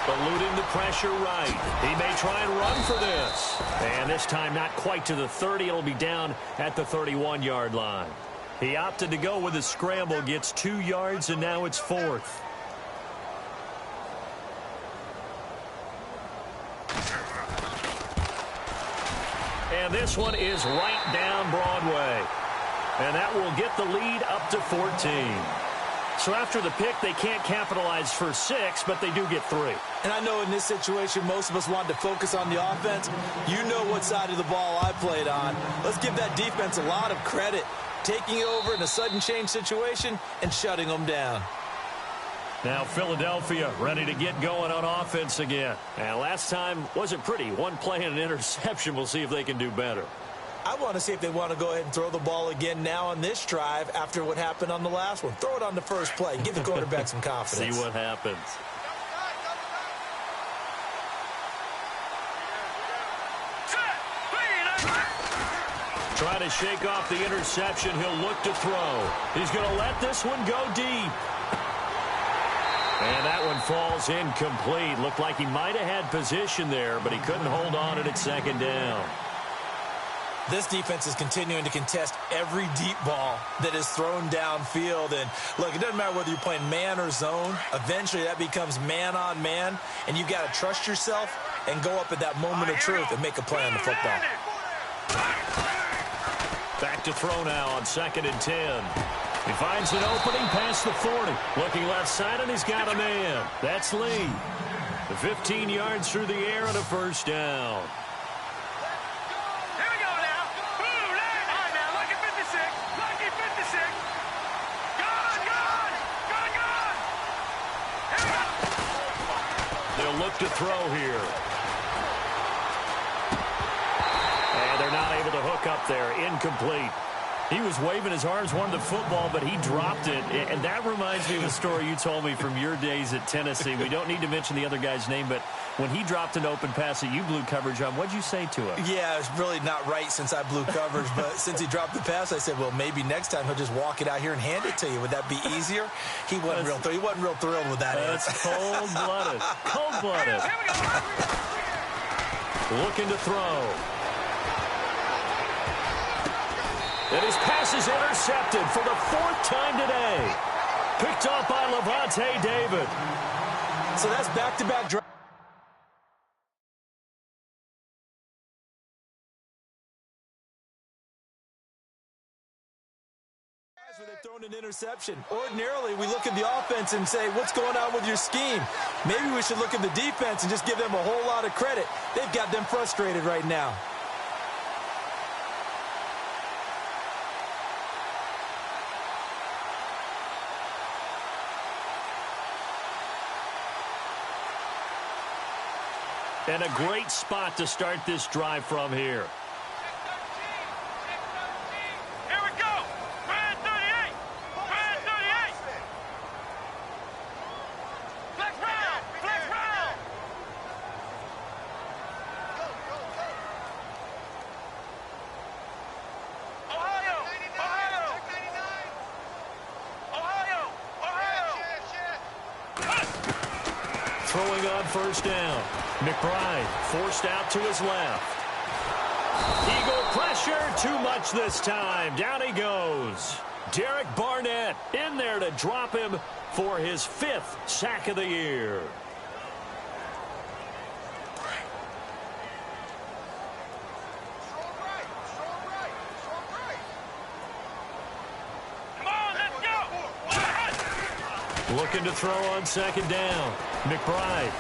Eluding the pressure right. He may try and run for this. And this time not quite to the 30. It'll be down at the 31-yard line. He opted to go with a scramble, gets 2 yards, and now it's 4th. And this one is right down Broadway. And that will get the lead up to 14. So after the pick, they can't capitalize for 6, but they do get 3. And I know in this situation, most of us wanted to focus on the offense. You know what side of the ball I played on. Let's give that defense a lot of credit. Taking over in a sudden change situation and shutting them down. Now Philadelphia ready to get going on offense again. And last time wasn't pretty. One play and an interception. We'll see if they can do better. I want to see if they want to go ahead and throw the ball again now on this drive after what happened on the last one. Throw it on the first play. Give the quarterback some confidence. See what happens. Trying to shake off the interception. He'll look to throw. He's going to let this one go deep. And that one falls incomplete. Looked like he might have had position there, but he couldn't hold on to it at second down. This defense is continuing to contest every deep ball that is thrown downfield. And, look, it doesn't matter whether you're playing man or zone. Eventually, that becomes man-on-man, and you've got to trust yourself and go up at that moment of truth and make a play on the football. Back to throw now on 2nd and 10. He finds an opening past the 40. Looking left side, and he's got a man. That's Lee. The 15 yards through the air and a first down. Here we go now. All right, now, lucky 56. Lucky 56. Gone. Here we go. They'll look to throw here. And they're not able to hook up there. Incomplete. He was waving his arms, wanted the football, but he dropped it. And that reminds me of a story you told me from your days at Tennessee. We don't need to mention the other guy's name, but when he dropped an open pass that you blew coverage on, what'd you say to him? Yeah, it's really not right since I blew coverage, but since he dropped the pass, I said, well, maybe next time he'll just walk it out here and hand it to you. Would that be easier? He wasn't real thrilled with that. That's cold-blooded. Cold-blooded. Looking to throw. And his pass is intercepted for the 4th time today. Picked off by Levante David. So that's back-to-back drives. Where they've thrown an interception. Ordinarily, we look at the offense and say, what's going on with your scheme? Maybe we should look at the defense and just give them a whole lot of credit. They've got them frustrated right now. And a great spot to start this drive from here. Here throwing on first down. McBride forced out to his left. Eagle pressure, too much this time. Down he goes. Derek Barnett in there to drop him for his 5th sack of the year. Looking to throw on second down. McBride.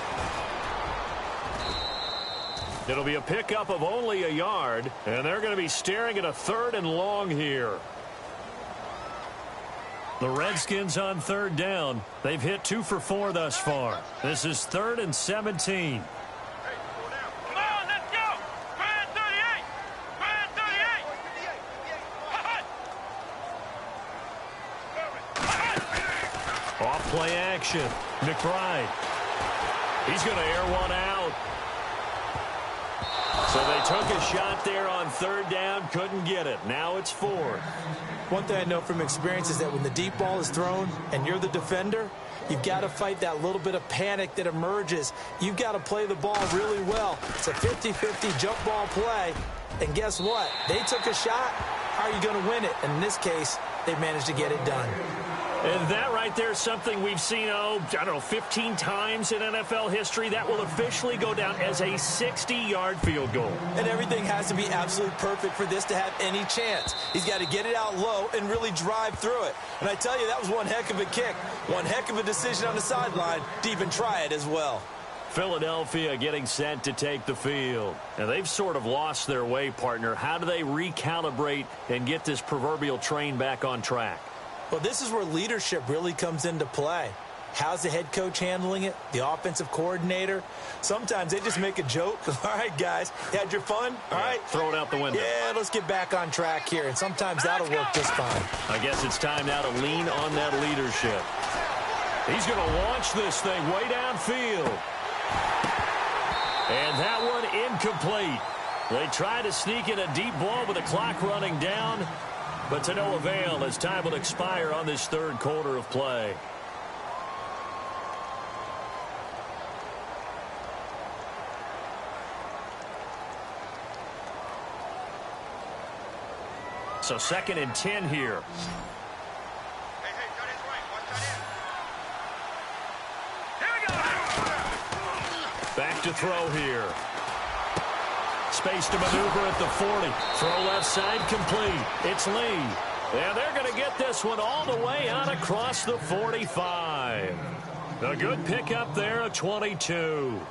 It'll be a pickup of only a yard, and they're going to be staring at a 3rd and long here. The Redskins on 3rd down. They've hit 2 for 4 thus far. This is 3rd and 17. Off-play action. McBride. He's going to air one out. So they took a shot there on 3rd down, couldn't get it. Now it's 4th. One thing I know from experience is that when the deep ball is thrown and you're the defender, you've got to fight that little bit of panic that emerges. You've got to play the ball really well. It's a 50-50 jump ball play. And guess what? They took a shot. How are you going to win it? And in this case, they managed to get it done. And that right there is something we've seen, 15 times in NFL history. That will officially go down as a 60-yard field goal. And everything has to be absolutely perfect for this to have any chance. He's got to get it out low and really drive through it. And I tell you, that was one heck of a kick. One heck of a decision on the sideline to even try it as well. Philadelphia getting set to take the field. And they've sort of lost their way, partner. How do they recalibrate and get this proverbial train back on track? Well, this is where leadership really comes into play. How's the head coach handling it? The offensive coordinator? Sometimes they just make a joke. All right, guys, you had your fun? All right. Throw it out the window. Yeah, let's get back on track here. And sometimes that'll work just fine. I guess it's time now to lean on that leadership. He's going to launch this thing way downfield. And that one incomplete. They try to sneak in a deep ball with the clock running down, but to no avail as time will expire on this 3rd quarter of play. So 2nd and 10 here. Back to throw here. Space to maneuver at the 40. Throw left side complete. It's Lee. And they're going to get this one all the way out across the 45. A good pickup there at 22.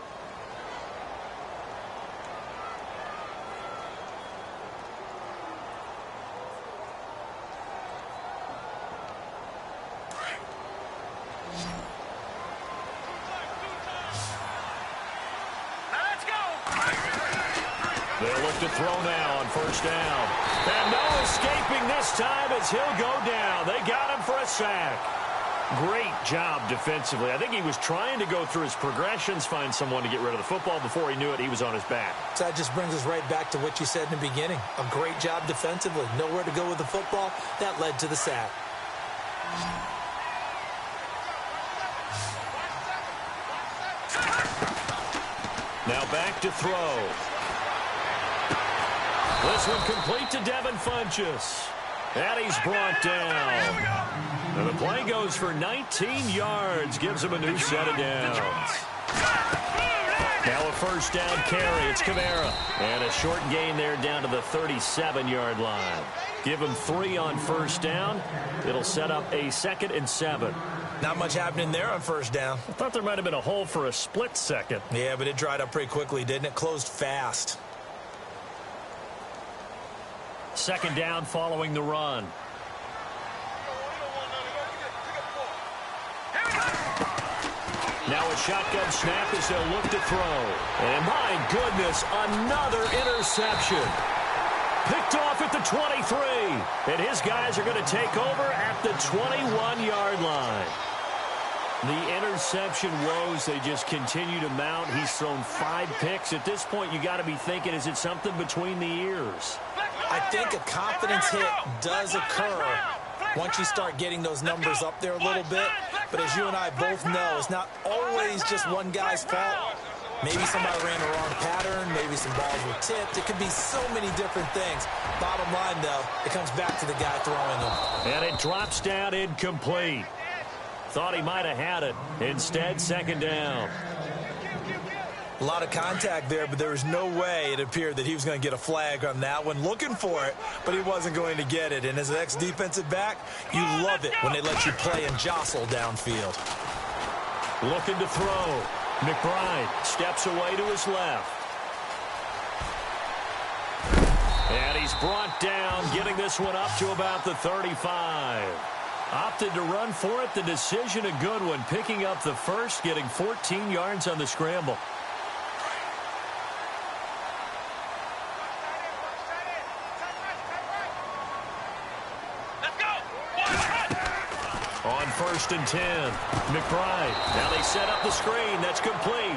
They'll look to throw now on first down. And no escaping this time as he'll go down. They got him for a sack. Great job defensively. I think he was trying to go through his progressions, find someone to get rid of the football. Before he knew it, he was on his back. So that just brings us right back to what you said in the beginning. A great job defensively. Nowhere to go with the football. That led to the sack. Now back to throw. This one complete to Devin Funchess. And he's brought down. And the play goes for 19 yards. Gives him a new set of downs. Now a first down carry. It's Kamara. And a short gain there down to the 37-yard line. Give him 3 on first down. It'll set up a 2nd and 7. Not much happening there on first down. I thought there might have been a hole for a split second. Yeah, but it dried up pretty quickly, didn't it? Closed fast. 2nd down following the run. Now a shotgun snap as they'll look to throw. And my goodness, another interception. Picked off at the 23. And his guys are going to take over at the 21-yard line. The interception woes, they just continue to mount. He's thrown 5 picks. At this point, you got to be thinking, is it something between the ears? I think a confidence hit does occur once you start getting those numbers up there a little bit. But as you and I both know, it's not always just one guy's fault. Maybe somebody ran the wrong pattern. Maybe some balls were tipped. It could be so many different things. Bottom line, though, it comes back to the guy throwing them. And it drops down incomplete. Thought he might have had it. Instead, second down. A lot of contact there, but there was no way it appeared that he was going to get a flag on that one. Looking for it, but he wasn't going to get it. And as an ex-defensive back, you love it when they let you play and jostle downfield. Looking to throw. McBride steps away to his left. And he's brought down, getting this one up to about the 35. Opted to run for it. The decision a good one. Picking up the first, getting 14 yards on the scramble. On 1st and 10, McBride. Now they set up the screen. That's complete.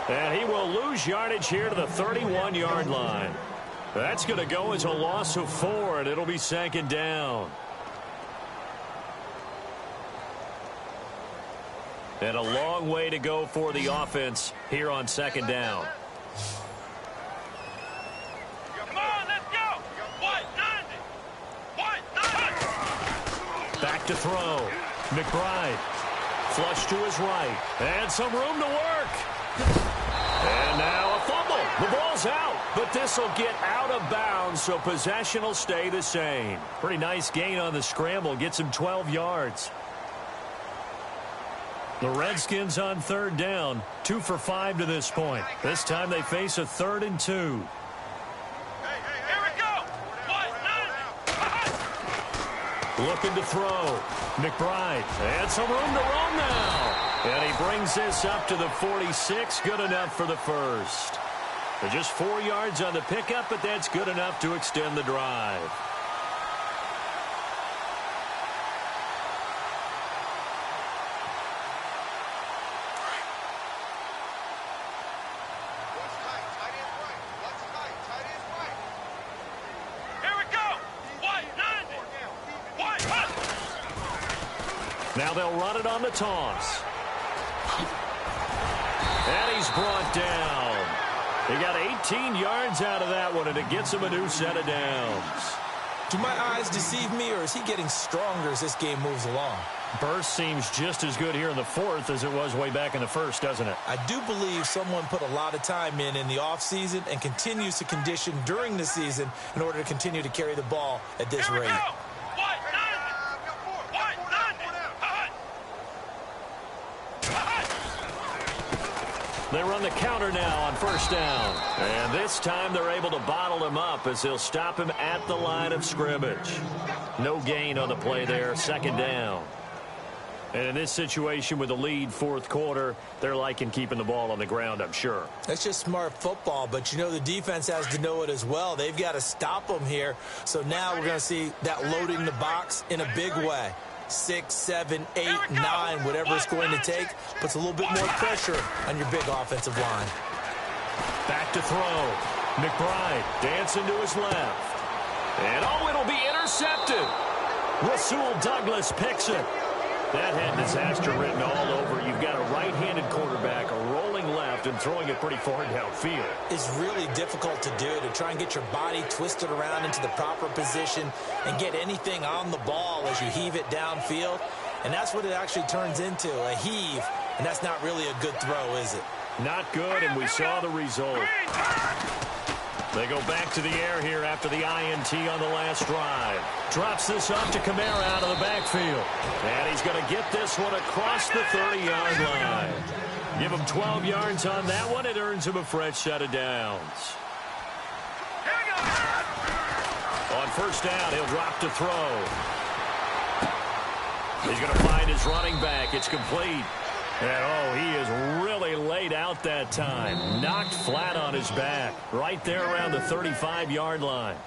And he will lose yardage here to the 31-yard line. That's going to go as a loss of 4, and it'll be second down. And a long way to go for the offense here on second down. Come on, let's go. Back to throw. McBride. Flush to his right. And some room to work. And now a fumble. The ball's out. But this will get out of bounds, so possession will stay the same. Pretty nice gain on the scramble. Gets him 12 yards. The Redskins on third down. 2 for 5 to this point. This time they face a 3rd and 2. Here we go. Looking to throw. McBride. And some room to run now. And he brings this up to the 46. Good enough for the first. They're just 4 yards on the pickup, but that's good enough to extend the drive. Now they'll run it on the toss. And he's brought down. He got 18 yards out of that one, and it gets him a new set of downs. Do my eyes deceive me, or is he getting stronger as this game moves along? Burst seems just as good here in the 4th as it was way back in the 1st, doesn't it? I do believe someone put a lot of time in the offseason and continues to condition during the season in order to continue to carry the ball at this rate. They run the counter now on 1st down. And this time they're able to bottle him up as they'll stop him at the line of scrimmage. No gain on the play there, 2nd down. And in this situation with the lead 4th quarter, they're liking keeping the ball on the ground, I'm sure. That's just smart football, but you know the defense has to know it as well. They've got to stop them here. So now we're going to see that loading the box in a big way. 6, 7, 8, 9, whatever it's going to take, puts a little bit more pressure on your big offensive line. Back to throw. McBride dancing to his left. And it'll be intercepted. Rasul Douglas picks it. That had disaster written all over. You've got a right-handed quarterback, a rolling left, and throwing it pretty far downfield. It's really difficult to do, to try and get your body twisted around into the proper position and get anything on the ball as you heave it downfield. And that's what it actually turns into, a heave. And that's not really a good throw, is it? Not good, and we saw the result. They go back to the air here after the INT on the last drive. Drops this off to Kamara out of the backfield. And he's going to get this one across the 30-yard line. Give him 12 yards on that one. It earns him a fresh set of downs. On 1st down, he'll drop to throw. He's going to find his running back. It's complete. And, he is really laid out that time. Knocked flat on his back. Right there around the 35-yard line.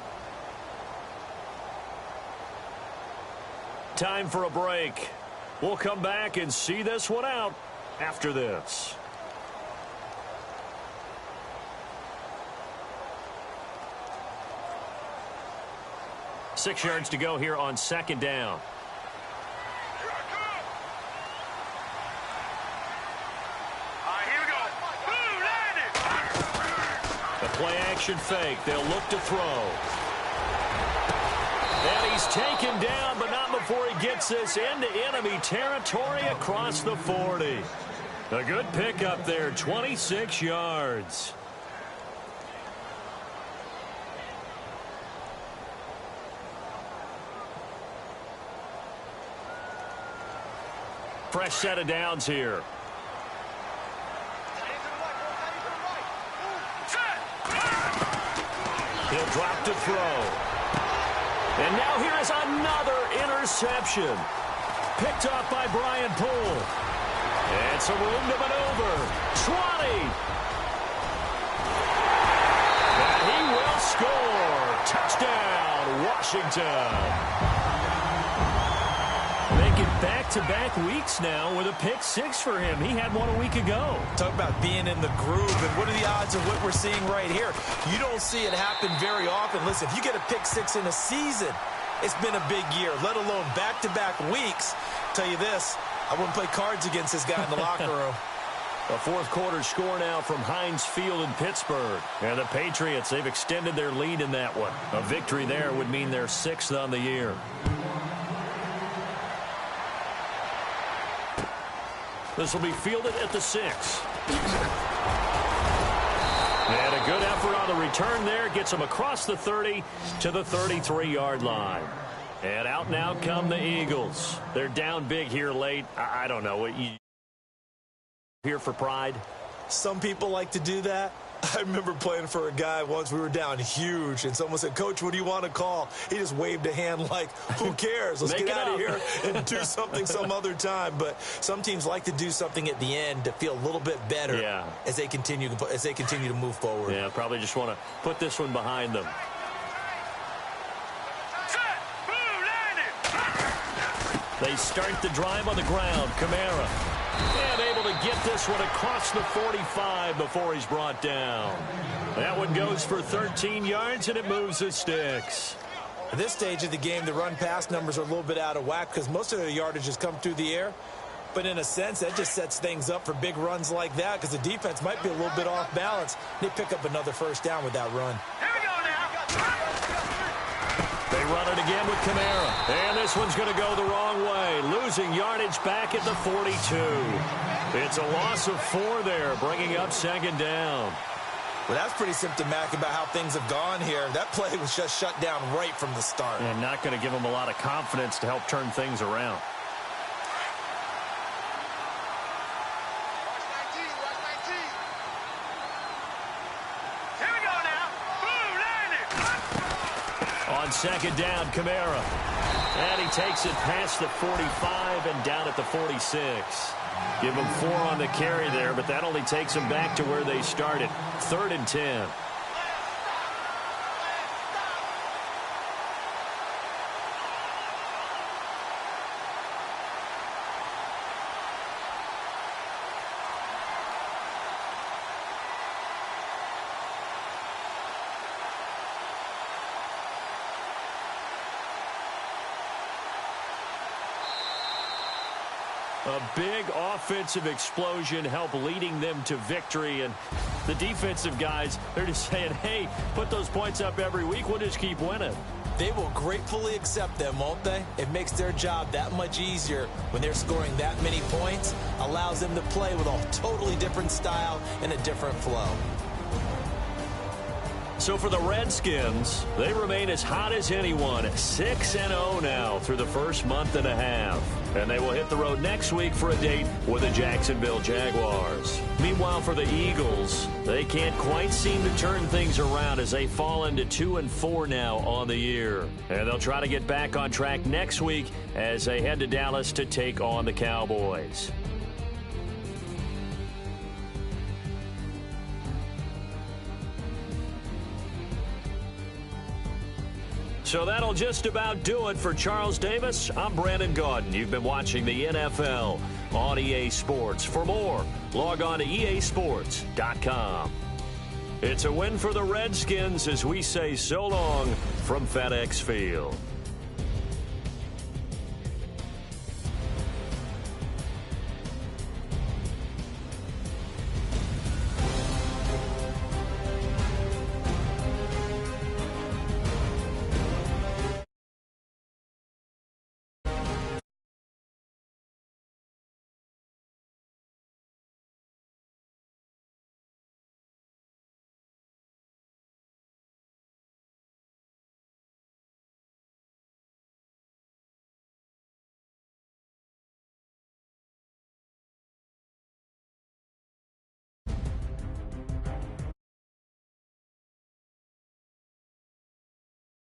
Time for a break. We'll come back and see this one out after this. Six yards to go here on 2nd down. Play action fake. They'll look to throw. And he's taken down, but not before he gets this into enemy territory across the 40. A good pickup there, 26 yards. Fresh set of downs here. He'll drop to throw. And now here is another interception. Picked off by Brian Poole. And some room to maneuver. 20. And he will score. Touchdown, Washington. Making back-to-back weeks now with a pick 6 for him. He had one a week ago. Talk about being in the groove, and what are the odds of what we're seeing right here? You don't see it happen very often. Listen, if you get a pick 6 in a season, it's been a big year, let alone back-to-back weeks. Tell you this, I wouldn't play cards against this guy in the locker room. A fourth quarter score now from Heinz Field in Pittsburgh. And the Patriots, they've extended their lead in that one. A victory there would mean they're 6th on the year. This will be fielded at the 6. And a good effort on the return there. Gets him across the 30 to the 33-yard line. And out now come the Eagles. They're down big here late. I don't know. What you here for pride? Some people like to do that. I remember playing for a guy once. We were down huge, and someone said, "Coach, what do you want to call?" He just waved a hand like, who cares? Let's get out of here and do something some other time. But some teams like to do something at the end to feel a little bit better as they continue to move forward. Yeah, probably just want to put this one behind them. They start the drive on the ground. Kamara. And able to get this one across the 45 before he's brought down. That one goes for 13 yards, and it moves the sticks. At this stage of the game, the run-pass numbers are a little bit out of whack because most of their yardage has come through the air. But in a sense, that just sets things up for big runs like that because the defense might be a little bit off balance. They pick up another first down with that run. Here we go now. They run it again with Kamara. And this one's going to go the wrong way. Losing yardage back at the 42. It's a loss of 4 there, bringing up 2nd down. Well, that's pretty symptomatic about how things have gone here. That play was just shut down right from the start. And not going to give them a lot of confidence to help turn things around. On 2nd down, Kamara. And he takes it past the 45 and down at the 46. Give them 4 on the carry there, but that only takes them back to where they started. 3rd and 10. A big offensive explosion helped leading them to victory. And the defensive guys, they're just saying, hey, put those points up every week. We'll just keep winning. They will gratefully accept them, won't they? It makes their job that much easier when they're scoring that many points. Allows them to play with a totally different style and a different flow. So for the Redskins, they remain as hot as anyone, 6-0 now through the first month and a half. And they will hit the road next week for a date with the Jacksonville Jaguars. Meanwhile, for the Eagles, they can't quite seem to turn things around as they fall into 2-4 now on the year. And they'll try to get back on track next week as they head to Dallas to take on the Cowboys. So that'll just about do it for Charles Davis. I'm Brandon Gaudin. You've been watching the NFL on EA Sports. For more, log on to easports.com. It's a win for the Redskins as we say so long from FedEx Field.